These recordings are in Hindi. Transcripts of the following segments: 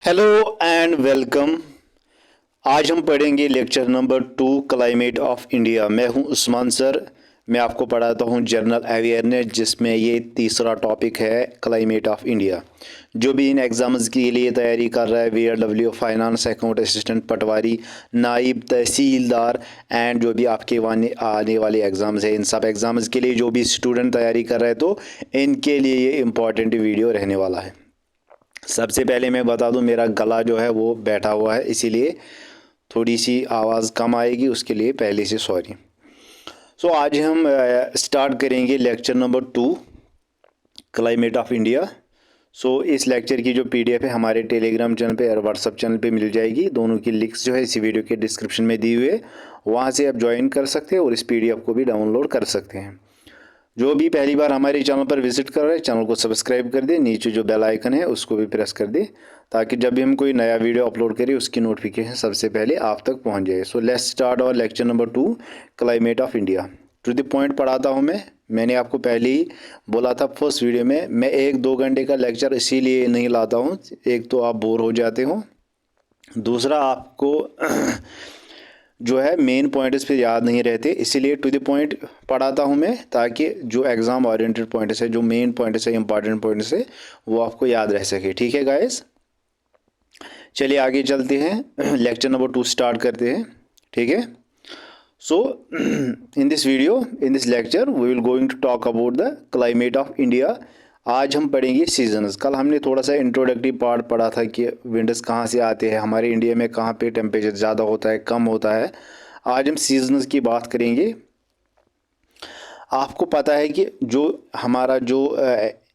Hello and welcome. आज हम पढ़ेंगे lecture number 2 climate of India. मैं हूं उस्मान सर। मैं आपको पढ़ाता हूं जनरल अवेयरनेस, जिसमें ये तीसरा टॉपिक है क्लाइमेट ऑफ इंडिया। जो भी इन एग्ज़ाम्स के लिए तैयारी कर रहा है, VRW finance account assistant, patwari, naib tehsildar and जो भी आपके आने वाले एग्ज़ाम्स है, इन सब एग्ज़ाम्स के लिए जो भी स्टूडेंट तैयारी कर रहे हैं, तो इनके लिए ये इम्पॉर्टेंट वीडियो रहने वाला है। सबसे पहले मैं बता दूं, मेरा गला जो है वो बैठा हुआ है, इसीलिए थोड़ी सी आवाज़ कम आएगी, उसके लिए पहले से सॉरी। सो आज हम स्टार्ट करेंगे lecture number 2 climate of India. So इस लेक्चर की जो PDF है हमारे टेलीग्राम चैनल पे और व्हाट्सअप चैनल पे मिल जाएगी। दोनों की लिंक्स जो है इसी वीडियो के डिस्क्रिप्शन में दी हुई है, वहाँ से आप ज्वाइन कर सकते हैं और इस PDF को भी डाउनलोड कर सकते हैं। जो भी पहली बार हमारे चैनल पर विजिट कर रहे हैं, चैनल को सब्सक्राइब कर दे, नीचे जो बेल आइकन है उसको भी प्रेस कर दे, ताकि जब भी हम कोई नया वीडियो अपलोड करें उसकी नोटिफिकेशन सबसे पहले आप तक पहुंच जाए। सो लेट्स स्टार्ट और lecture number 2 climate of India. To the point पढ़ाता हूं मैंने आपको पहले ही बोला था फर्स्ट वीडियो में, मैं 1-2 घंटे का लेक्चर इसीलिए नहीं लाता हूँ। एक तो आप बोर हो जाते हो, दूसरा आपको जो है मेन पॉइंट्स पे याद नहीं रहते, इसीलिए टू द पॉइंट पढ़ाता हूँ मैं, ताकि जो एग्ज़ाम ओरिएंटेड पॉइंट्स है, जो मेन पॉइंट्स है, इंपॉर्टेंट पॉइंट्स है, वो आपको याद रह सके। ठीक है गाइस, चलिए आगे चलते हैं, लेक्चर नंबर 2 स्टार्ट करते हैं। ठीक है, so in this video, in this lecture we will going to talk about the climate of India. आज हम पढ़ेंगे सीजन्स। कल हमने थोड़ा सा इंट्रोडक्टिव पार्ट पढ़ा था कि विंटर्स कहाँ से आते हैं, हमारे इंडिया में कहाँ पे टेम्परेचर ज़्यादा होता है, कम होता है। आज हम सीजन्स की बात करेंगे। आपको पता है कि जो हमारा जो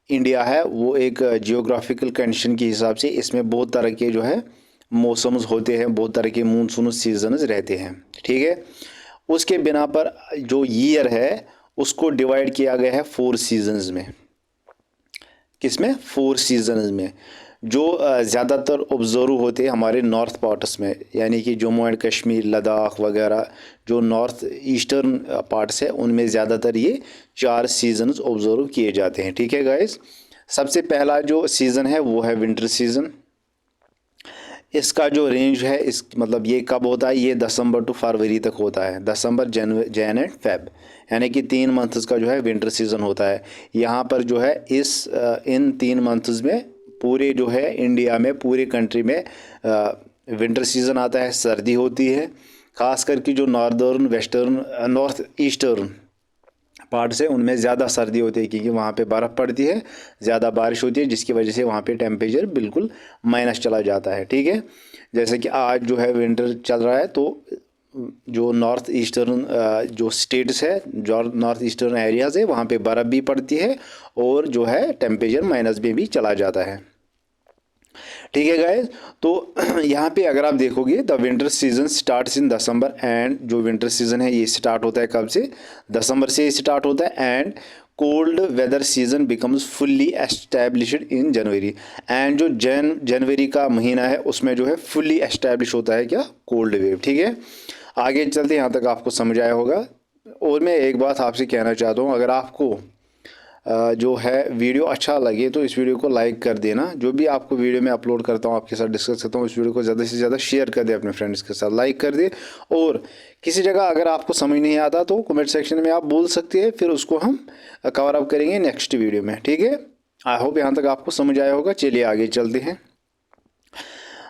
इंडिया है वो एक जियोग्राफिकल कंडीशन के हिसाब से इसमें बहुत तरह के जो है मौसम्स होते हैं, बहुत तरह के मानसून सीजन्स रहते हैं। ठीक है, उसके बिना पर जो ईयर है उसको डिवाइड किया गया है 4 सीजन्स में। किसमें? 4 सीजन्स में। जो ज़्यादातर ऑब्जर्व होते हैं हमारे नॉर्थ पार्ट्स में, यानी कि जम्मू एंड कश्मीर, लद्दाख वगैरह, जो नॉर्थ ईस्टर्न पार्ट्स है उनमें ज़्यादातर ये 4 सीजन्स ऑब्जर्व किए जाते हैं। ठीक है गाइस, सबसे पहला जो सीज़न है वो है विंटर सीज़न। इसका जो रेंज है, इस मतलब ये कब होता है, ये दिसंबर टू फरवरी तक होता है। दिसंबर, जैन एंड फेब, यानी कि 3 मंथ्स का जो है विंटर सीज़न होता है। यहाँ पर जो है इन 3 मंथ्स में पूरे जो है इंडिया में, पूरे कंट्री में विंटर सीज़न आता है, सर्दी होती है। ख़ास करके जो northern, western, north eastern parts है उनमें ज़्यादा सर्दी होती है, क्योंकि वहाँ पे बर्फ़ पड़ती है, ज़्यादा बारिश होती है, जिसकी वजह से वहाँ पे टेम्परेचर बिल्कुल माइनस चला जाता है। ठीक है, जैसे कि आज जो है विंटर चल रहा है, तो जो नॉर्थ ईस्टर्न जो स्टेट्स है, जो नॉर्थ ईस्टर्न एरियाज़ है, वहाँ पे बर्फ़ भी पड़ती है और जो है टेम्परेचर माइनस में भी चला जाता है। ठीक है गाइस, तो यहाँ पे अगर आप देखोगे, the winter season starts in December, and जो विंटर सीजन है ये स्टार्ट होता है कब से? दिसंबर से स्टार्ट होता है। And cold weather season becomes fully established in January, and जो जनवरी का महीना है उसमें जो है फुल्ली एस्टैब्लिश होता है क्या? Cold wave. ठीक है, आगे चलते, यहाँ तक आपको समझ आया होगा। और मैं एक बात आपसे कहना चाहता हूँ, अगर आपको जो है वीडियो अच्छा लगे तो इस वीडियो को लाइक कर देना। जो भी आपको वीडियो में अपलोड करता हूँ, आपके साथ डिस्कस करता हूँ, इस वीडियो को ज़्यादा से ज़्यादा शेयर कर दे अपने फ्रेंड्स के साथ, लाइक कर दे। और किसी जगह अगर आपको समझ नहीं आता तो कमेंट सेक्शन में आप बोल सकते हैं, फिर उसको हम कवर अप करेंगे नेक्स्ट वीडियो में। ठीक है, आई होप यहाँ तक आपको समझ आया होगा। चलिए आगे चलते हैं।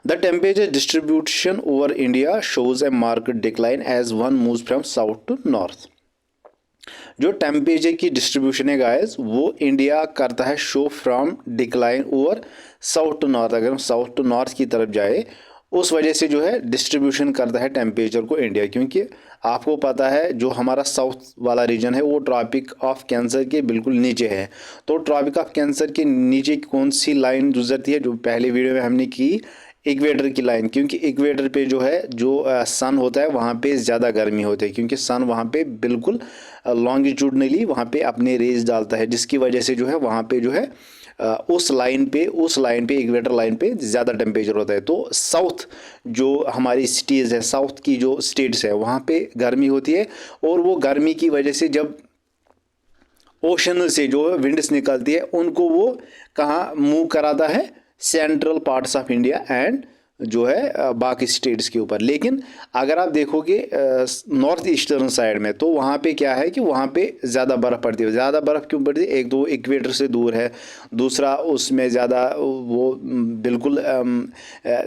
The temperature distribution over India shows a marked decline as one moves from south to north. जो टेम्परेचर की डिस्ट्रीब्यूशन है गाइस, वो इंडिया करता है show from decline over south to north. अगर हम साउथ टू नॉर्थ की तरफ जाए, उस वजह से जो है डिस्ट्रीब्यूशन करता है टेम्परेचर को इंडिया, क्योंकि आपको पता है जो हमारा साउथ वाला रीजन है वो ट्रॉपिक ऑफ कैंसर के बिल्कुल नीचे है। तो ट्रॉपिक ऑफ कैंसर के नीचे कौन सी लाइन गुजरती है? जो पहले वीडियो में हमने की, इक्वेटर की लाइन, क्योंकि इक्वेटर पे जो है जो सन होता है वहाँ पे ज़्यादा गर्मी होती है, क्योंकि सन वहाँ पे बिल्कुल लॉन्गिट्यूडनली वहाँ पे अपने रेज डालता है, जिसकी वजह से जो है वहाँ पे जो है उस लाइन पे इक्वेटर लाइन पे ज़्यादा टेम्परेचर होता है। तो साउथ जो हमारी सिटीज़ है, साउथ की जो स्टेट्स है, वहाँ पे गर्मी होती है, और वो गर्मी की वजह से जब ओशन से जो विंड्स निकलती है उनको वो कहाँ मूव कराता है? Central parts of India and जो है बाकी स्टेट्स के ऊपर। लेकिन अगर आप देखोगे नॉर्थ ईस्टर्न साइड में, तो वहाँ पे क्या है कि वहाँ पे ज़्यादा बर्फ़ पड़ती है। ज़्यादा बर्फ़ क्यों पड़ती है? एक तो इक्वेटर से दूर है, दूसरा उसमें ज़्यादा वो बिल्कुल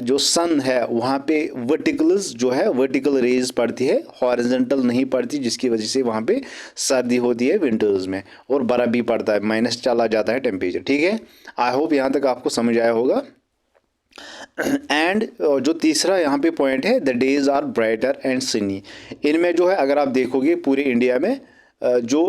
जो सन है वहाँ पे वर्टिकल्स जो है वर्टिकल रेज पड़ती है, हॉरिजॉन्टल नहीं पड़ती, जिसकी वजह से वहाँ पे सर्दी होती है विंटर्स में, और बर्फ़ भी पड़ता है, माइनस चला जाता है टेम्परेचर। ठीक है, आई होप यहाँ तक आपको समझ आया होगा। एंड जो तीसरा यहाँ पे पॉइंट है, the days are brighter and sunny. इनमें जो है अगर आप देखोगे पूरे इंडिया में जो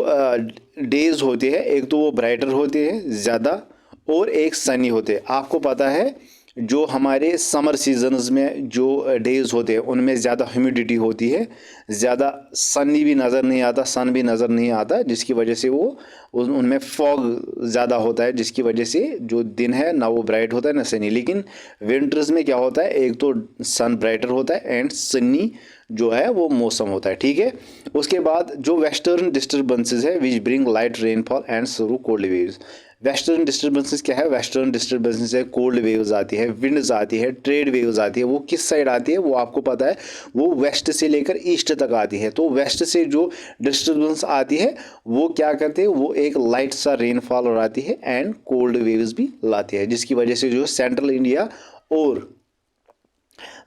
डेज होते हैं, एक तो वो ब्राइटर होते हैं ज़्यादा, और एक सनी होते हैं। आपको पता है जो हमारे समर सीजन्स में जो डेज होते हैं उनमें ज़्यादा ह्यूमिडिटी होती है, ज़्यादा सनी भी नज़र नहीं आता, सन भी नज़र नहीं आता, जिसकी वजह से वो उनमें फॉग ज़्यादा होता है, जिसकी वजह से जो दिन है ना वो ब्राइट होता है ना सनी। लेकिन विंटर्स में क्या होता है, एक तो सन ब्राइटर होता है एंड सनी जो है वो मौसम होता है। ठीक है, उसके बाद जो वेस्टर्न डिस्टर्बेंसेस है विच ब्रिंग लाइट रेनफॉल एंड सरू कोल्ड वेव्स। वेस्टर्न डिस्टर्बेंसेस क्या है? वेस्टर्न डिस्टर्बेंसेस है, कोल्ड वेव्स आती है, विंड्स आती है, ट्रेड वेव्स आती है। वो किस साइड आती है वो आपको पता है, वो वेस्ट से लेकर ईस्ट तक आती है। तो वेस्ट से जो डिस्टर्बेंस आती है वो क्या करते हैं, वो एक लाइट सा रेनफॉल आती है एंड कोल्ड वेव्स भी लाती है, जिसकी वजह से जो सेंट्रल इंडिया और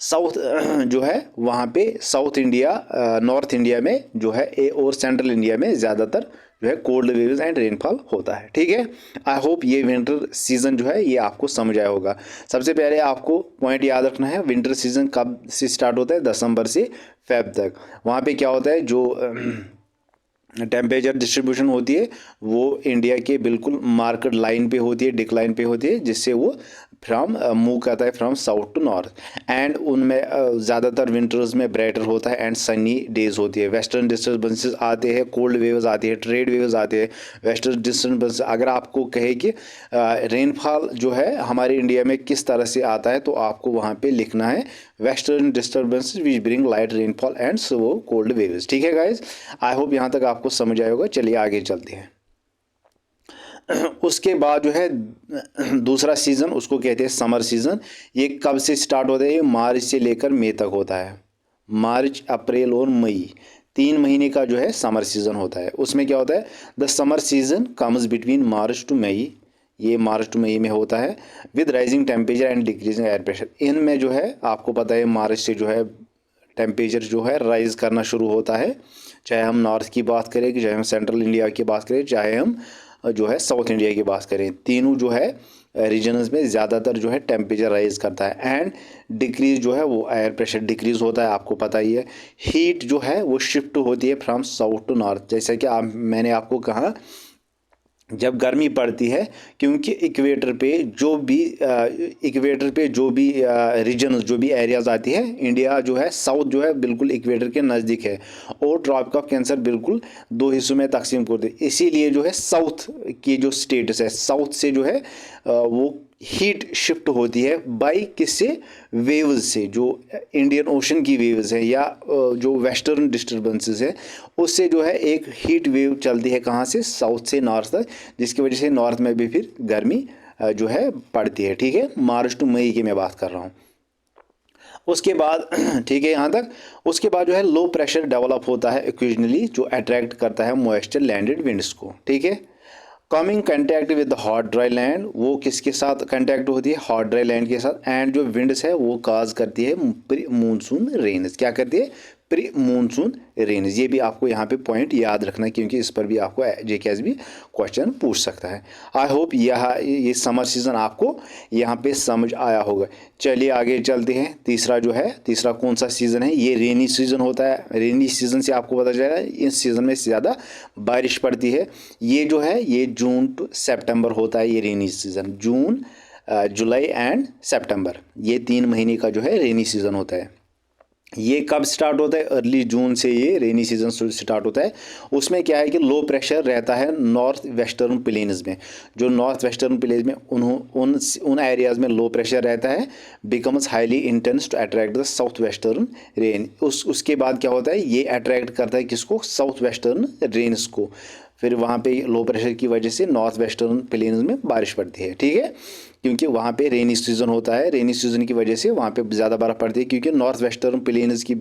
साउथ जो है वहाँ पे साउथ इंडिया नॉर्थ इंडिया में जो है और सेंट्रल इंडिया में ज़्यादातर जो है कोल्ड वेव्स एंड रेनफॉल होता है। ठीक है, आई होप ये विंटर सीजन जो है ये आपको समझ आया होगा। सबसे पहले आपको पॉइंट याद रखना है, विंटर सीजन कब से स्टार्ट होता है? दिसंबर से फेब तक। वहाँ पे क्या होता है, जो टेम्परेचर डिस्ट्रीब्यूशन होती है वो इंडिया के बिल्कुल मार्केट लाइन पे होती है, डिक्लाइन पे होती है, जिससे वो फ्रॉम मूव करता है from south to north. And उनमें ज़्यादातर विंटर्स में ब्राइटर होता है एंड सनी डेज होती है। वेस्टर्न डिस्टर्बेंसेस आते हैं, कोल्ड वेव्स आती है, ट्रेड वेव्स आते हैं। वेस्टर्न डिस्टर्बेंस अगर आपको कहे कि रेनफॉल जो है हमारे इंडिया में किस तरह से आता है, तो आपको वहाँ पे लिखना है western disturbances which bring light rainfall and so cold waves. ठीक है गाइज, आई होप यहाँ तक आपको समझ आएगा। चलिए आगे चलते हैं। उसके बाद जो है दूसरा सीज़न, उसको कहते हैं समर सीज़न। ये कब से स्टार्ट होता है? ये मार्च से लेकर मई तक होता है। मार्च, अप्रैल और मई 3 महीने का जो है समर सीज़न होता है। उसमें क्या होता है, the summer season comes between March to May. ये मार्च टू मई में होता है with rising temperature and decreasing air pressure. इनमें जो है आपको पता है मार्च से जो है टेम्परेचर जो है राइज करना शुरू होता है, चाहे हम नॉर्थ की बात करें, चाहे हम सेंट्रल इंडिया की बात करें, चाहे हम जो है साउथ इंडिया की बात करें। तीनों जो है रीजन्स में ज़्यादातर जो है टेम्परेचर राइज करता है एंड डिक्रीज जो है वो एयर प्रेशर डिक्रीज होता है। आपको पता ही है हीट जो है वो शिफ्ट होती है फ्रॉम साउथ टू नॉर्थ। जैसे कि मैंने आपको कहा जब गर्मी पड़ती है, क्योंकि इक्वेटर पे जो भी रीजन जो भी एरियाज आती है, इंडिया जो है साउथ जो है बिल्कुल इक्वेटर के नज़दीक है और ट्रॉपिक ऑफ कैंसर बिल्कुल 2 हिस्सों में तकसीम कर दे। इसीलिए जो है साउथ की जो स्टेट्स है, साउथ से जो है वो हीट शिफ्ट होती है बाई किससे? वेव्स से, जो इंडियन ओशन की वेव्स है या जो वेस्टर्न डिस्टर्बेंसेस है, उससे जो है एक हीट वेव चलती है कहाँ से? साउथ से नॉर्थ तक, जिसकी वजह से नॉर्थ में भी फिर गर्मी जो है पड़ती है। ठीक है, मार्च टू मई की मैं बात कर रहा हूँ। उसके बाद ठीक है यहाँ तक। उसके बाद जो है लो प्रेशर डेवलप होता है ओकेजनली, जो अट्रैक्ट करता है मॉइस्चर लैंडेड विंड्स को। ठीक है, coming contact with the hot dry land, वो किसके साथ कंटैक्ट होती है? हॉट ड्राई लैंड के साथ। एंड जो विंड्स है वो काज करती है प्री मूनसून रेन्स। क्या करती है? Pre monsoon rains. ये भी आपको यहाँ पे पॉइंट याद रखना है, क्योंकि इस पर भी आपको जेकेएस भी क्वेश्चन पूछ सकता है। आई होप ये समर सीज़न आपको यहाँ पे समझ आया होगा। चलिए आगे चलते हैं। तीसरा कौन सा सीज़न है? ये रेनी सीज़न होता है। रेनी सीज़न से आपको पता चलेगा इस सीज़न में ज़्यादा बारिश पड़ती है। ये जो है ये जून टू सितंबर होता है, ये rainy season. June, July and सितंबर, ये 3 महीने का जो है रेनी सीज़न होता है। ये कब स्टार्ट होता है? अर्ली जून से ये रेनी सीजन स्टार्ट होता है। उसमें क्या है कि लो प्रेशर रहता है नॉर्थ वेस्टर्न प्लेन्स में। जो नॉर्थ वेस्टर्न प्लेन्स में उन एरियाज़ में लो प्रेशर रहता है, becomes highly intense to attract the south western rain. उसके बाद क्या होता है, ये अट्रैक्ट करता है किसको? साउथ वेस्टर्न रेन्स को। फिर वहाँ पे लो प्रेशर की वजह से नॉर्थ वेस्टर्न प्लेन्स में बारिश पड़ती है। ठीक है, क्योंकि वहाँ पे रेनी सीज़न होता है। रेनी सीज़न की वजह से वहाँ पे ज़्यादा बर्फ़ पड़ती है, क्योंकि नॉर्थ वेस्टर्न प्लेन्स की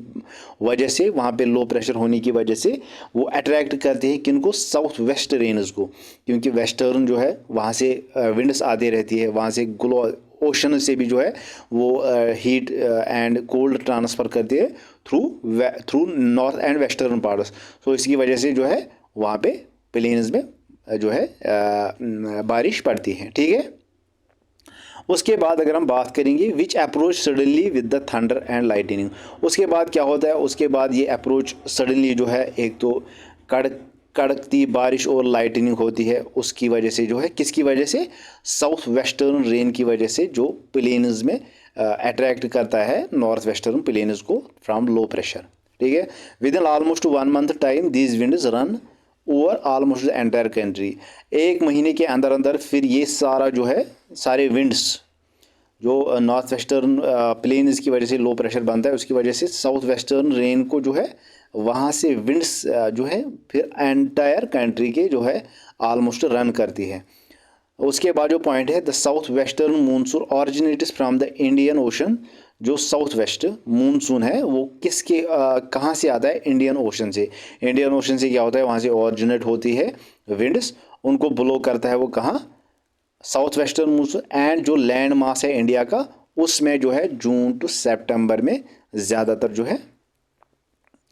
वजह से वहाँ पे लो प्रेशर होने की वजह से वो अट्रैक्ट करते हैं किनको, साउथ वेस्ट रेन्स को। क्योंकि वेस्टर्न जो है वहाँ से विंड्स आती रहती है, वहाँ से ग्लो ओशन से भी जो है वो हीट एंड कोल्ड ट्रांसफ़र करती है through north and western parts. तो इसकी वजह से जो है वहाँ पे प्लेन्स में जो है बारिश पड़ती है। ठीक है, उसके बाद अगर हम बात करेंगे which approach suddenly with the thunder and lightning, उसके बाद क्या होता है, उसके बाद ये अप्रोच सडनली जो है एक तो कड़कती बारिश और लाइटनिंग होती है, उसकी वजह से जो है किसकी वजह से, साउथ वेस्टर्न रेन की वजह से, जो प्लेन्स में अट्रैक्ट करता है नॉर्थ वेस्टर्न प्लेन्स को फ्रॉम लो प्रेशर। ठीक है, with in almost 1 month time these winds run over almost the entire country. 1 महीने के अंदर अंदर फिर ये सारा जो है सारे विंड्स जो नॉर्थ वेस्टर्न प्लेन्स की वजह से लो प्रेशर बनता है, उसकी वजह से साउथ वेस्टर्न रेन को जो है वहाँ से विंड्स जो है फिर एंटायर कंट्री के जो है ऑलमोस्ट रन करती है। उसके बाद जो पॉइंट है, the south western monsoon originates from the Indian ocean. जो साउथ वेस्ट मूनसून है वो किसके कहाँ से आता है, इंडियन ओशन से। इंडियन ओशन से क्या होता है, वहाँ से ऑरिजिनेट होती है विंड्स, उनको ब्लो करता है वो कहाँ, साउथ वेस्टर्न मूनसून। एंड जो लैंड मास है इंडिया का, उसमें जो है जून टू सितंबर में ज़्यादातर जो है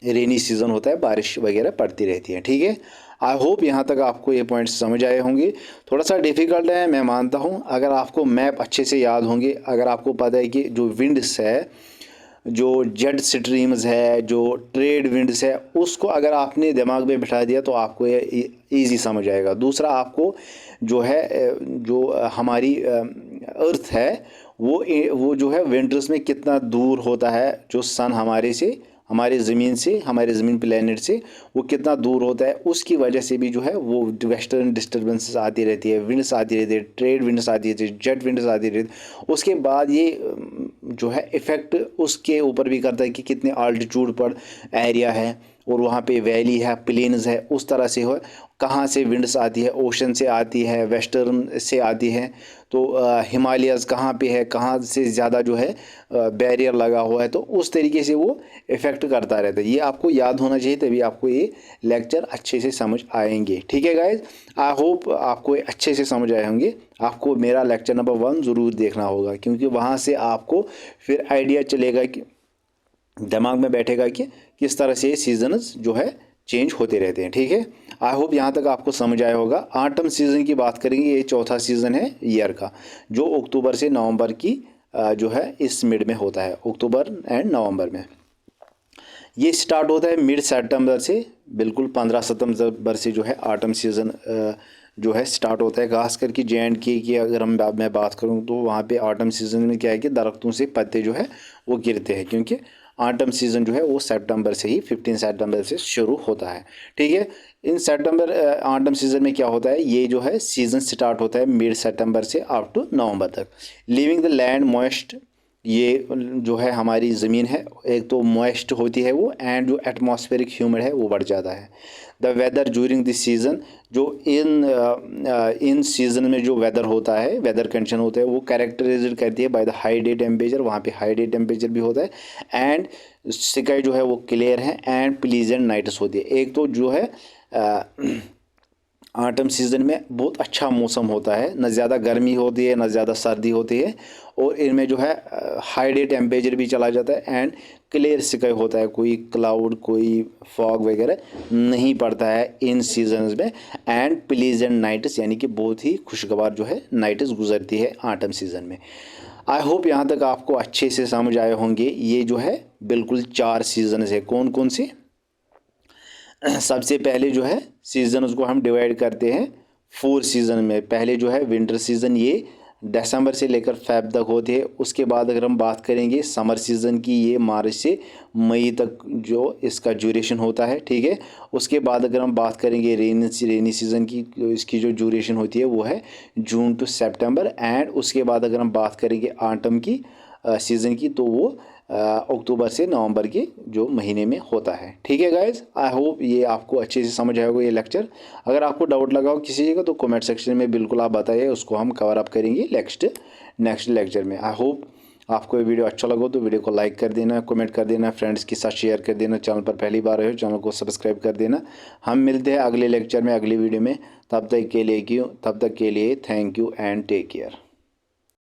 रेनी सीज़न होता है, बारिश वगैरह पड़ती रहती है। ठीक है, आई होप यहाँ तक आपको ये पॉइंट्स समझ आए होंगे। थोड़ा सा डिफ़िकल्ट है मैं मानता हूँ, अगर आपको मैप अच्छे से याद होंगे, अगर आपको पता है कि जो विंड्स है, जो जेट स्ट्रीम्स है, जो ट्रेड विंड्स है, उसको अगर आपने दिमाग में बिठा दिया तो आपको ये ईजी समझ आएगा। दूसरा, आपको जो है जो हमारी अर्थ है वो जो है विंटर्स में कितना दूर होता है, जो सन हमारे से, हमारे ज़मीन प्लेनेट से वो कितना दूर होता है, उसकी वजह से भी जो है वो वेस्टर्न डिस्टर्बेंसेस आती रहती है, विंड्स आती रहती है, ट्रेड विंड्स आती रहती है, जेट विंड्स आती रहती है। उसके बाद ये जो है इफ़ेक्ट उसके ऊपर भी करता है कि कितने आल्टीट्यूड पर एरिया है, और वहाँ पे वैली है, प्लेन्स है, उस तरह से हो, कहाँ से विंड्स आती है, ओशन से आती है, वेस्टर्न से आती है, तो हिमालयस कहाँ पे है, कहाँ से ज़्यादा जो है बैरियर लगा हुआ है, तो उस तरीके से वो इफ़ेक्ट करता रहता है। ये आपको याद होना चाहिए, तभी आपको ये लेक्चर अच्छे से समझ आएंगे। ठीक है गाइज, आई होप आपको अच्छे से समझ आए होंगे। आपको मेरा लेक्चर नंबर 1 ज़रूर देखना होगा, क्योंकि वहाँ से आपको फिर आइडिया चलेगा कि दिमाग में बैठेगा कि किस तरह से सीजन्स जो है चेंज होते रहते हैं। ठीक है, आई होप यहाँ तक आपको समझ आया होगा। ऑटम सीज़न की बात करेंगे, ये चौथा सीज़न है ईयर का, जो अक्टूबर से नवंबर की जो है इस मिड में होता है, अक्टूबर एंड नवंबर में। ये स्टार्ट होता है मिड सितंबर से, बिल्कुल 15 सितंबर से जो है ऑटम सीज़न जो है स्टार्ट होता है। खास करके JNK की अगर मैं बात करूँ तो वहाँ पे ऑटम सीज़न में क्या है कि दरख्तों से पत्ते जो है वो गिरते हैं, क्योंकि ऑटम सीज़न जो है वो सितंबर से ही 15 सितंबर से शुरू होता है। ठीक है, इन सितंबर ऑटम सीज़न में क्या होता है, ये जो है सीज़न स्टार्ट होता है मिड सितंबर से अप टू नवंबर तक। लिविंग द लैंड मॉइस्ट, ये जो है हमारी ज़मीन है, एक तो मॉइस्ट होती है वो, एंड जो एटमॉस्फेरिक ह्यूमिड है वो बढ़ जाता है। The weather during this season, जो इन सीज़न में जो वेदर होता है, वेदर कंडीशन होता है, वो कैरेक्टराइज्ड करती है by the high day temperature, वहाँ पे हाई डे टेम्परेचर भी होता है, एंड स्काई जो है वो क्लियर है, एंड प्लीजेंट नाइट्स होती है। एक तो जो है ऑटम सीज़न में बहुत अच्छा मौसम होता है, न ज़्यादा गर्मी होती है, न ज़्यादा सर्दी होती है, और इनमें जो है हाई डे टेम्परेचर भी चला जाता है, एंड क्लियर स्काई होता है, कोई क्लाउड, कोई फॉग वगैरह नहीं पड़ता है इन सीजन्स में, एंड प्लीजेंट नाइट्स, यानी कि बहुत ही खुशगवार जो है नाइट्स गुजरती है ऑटम सीज़न में। आई होप यहाँ तक आपको अच्छे से समझ आए होंगे। ये जो है बिल्कुल 4 सीजन्स है। कौन कौन से? सबसे पहले जो है सीज़न उसको हम डिवाइड करते हैं 4 सीज़न में। पहले जो है विंटर सीज़न, ये दिसंबर से लेकर फेब तक होती है। उसके बाद अगर हम बात करेंगे समर सीज़न की, ये मार्च से मई तक जो इसका ड्यूरेशन होता है। ठीक है, उसके बाद अगर हम बात करेंगे रेनी सीज़न की, इसकी जो ड्यूरेशन होती है वो है जून टू सितंबर। एंड उसके बाद अगर हम बात करेंगे ऑटम की सीज़न की, तो वो अक्टूबर से नवंबर के जो महीने में होता है। ठीक है गाइज, आई होप ये आपको अच्छे से समझ आएगा ये लेक्चर। अगर आपको डाउट लगा हो किसी जगह तो कमेंट सेक्शन में बिल्कुल आप बताइए, उसको हम कवर अप करेंगे नेक्स्ट नेक्स्ट लेक्चर में। आई होप आपको ये वीडियो अच्छा लगा तो वीडियो को लाइक कर देना, कमेंट कर देना, फ्रेंड्स के साथ शेयर कर देना। चैनल पर पहली बार आए हो चैनल को सब्सक्राइब कर देना। हम मिलते हैं अगले लेक्चर में, अगली वीडियो में। तब तक के लिए thank you and take care.